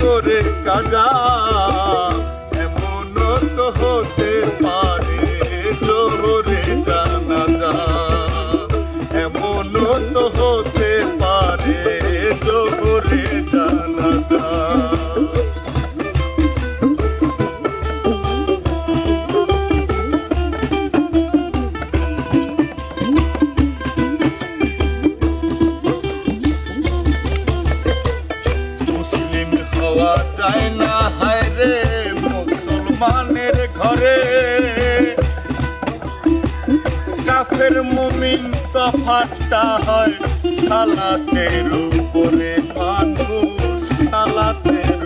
করে কাজা এমনও তো হতে পারে জোহরে জানাজা এমনও তো হতে পারে জোহরে জানাজা যায় না হায় রে মুসলমানের ঘরে কাফের মুমিন তফাৎটা হয় সালাতের উপরে মানুষ সালাতের